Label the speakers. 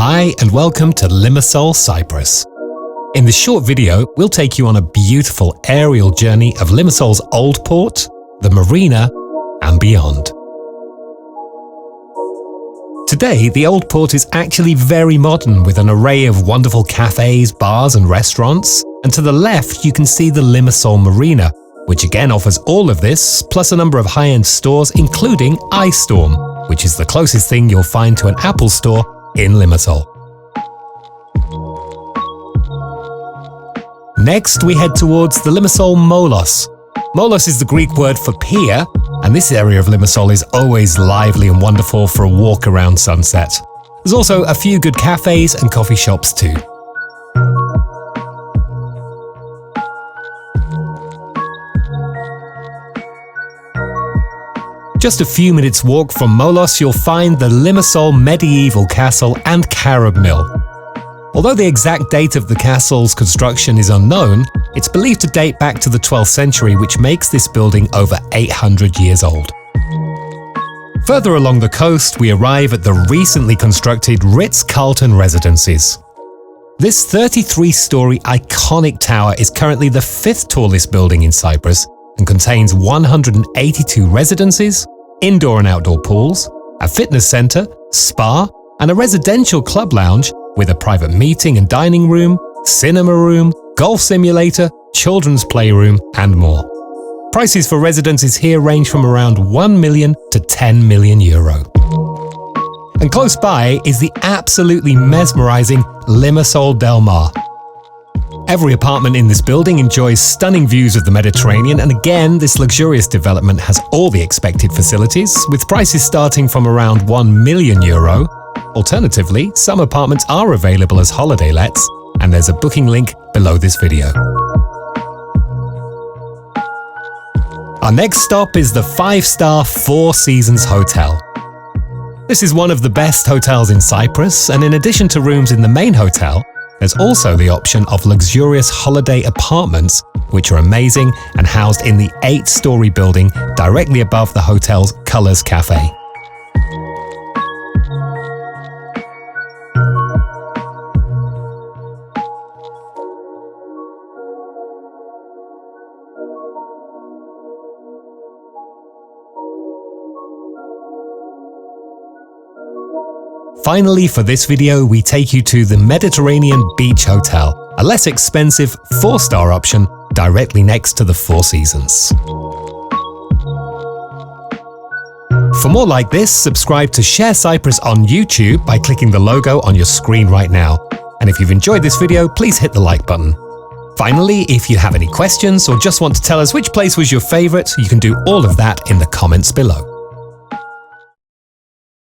Speaker 1: Hi and welcome to Limassol Cyprus. In this short video, we'll take you on a beautiful aerial journey of Limassol's Old Port, the Marina, and beyond. Today, the Old Port is actually very modern with an array of wonderful cafes, bars and restaurants. And to the left, you can see the Limassol Marina, which again offers all of this, plus a number of high-end stores, including iStorm, which is the closest thing you'll find to an Apple store in Limassol. Next, we head towards the Limassol Molos. Molos is the Greek word for pier, and this area of Limassol is always lively and wonderful for a walk around sunset. There's also a few good cafes and coffee shops too. Just a few minutes walk from Molos, you'll find the Limassol medieval castle and Carob mill. Although the exact date of the castle's construction is unknown, it's believed to date back to the 12th century, which makes this building over 800 years old. Further along the coast, we arrive at the recently constructed Ritz-Carlton Residences. This 33-story iconic tower is currently the 5th tallest building in Cyprus and contains 182 residences, indoor and outdoor pools, a fitness centre, spa, and a residential club lounge with a private meeting and dining room, cinema room, golf simulator, children's playroom, and more. Prices for residences here range from around 1 million to 10 million euro. And close by is the absolutely mesmerising Limassol Del Mar. Every apartment in this building enjoys stunning views of the Mediterranean, and again, this luxurious development has all the expected facilities, with prices starting from around 1 million euro. Alternatively, some apartments are available as holiday lets, and there's a booking link below this video. Our next stop is the 5-star Four Seasons Hotel. This is one of the best hotels in Cyprus, and in addition to rooms in the main hotel, there's also the option of luxurious holiday apartments, which are amazing and housed in the 8-story building directly above the hotel's Colours Cafe. Finally, for this video, we take you to the Mediterranean Beach Hotel, a less expensive 4-star option directly next to the Four Seasons. For more like this, subscribe to Share Cyprus on YouTube by clicking the logo on your screen right now. And if you've enjoyed this video, please hit the like button. Finally, if you have any questions or just want to tell us which place was your favorite, you can do all of that in the comments below.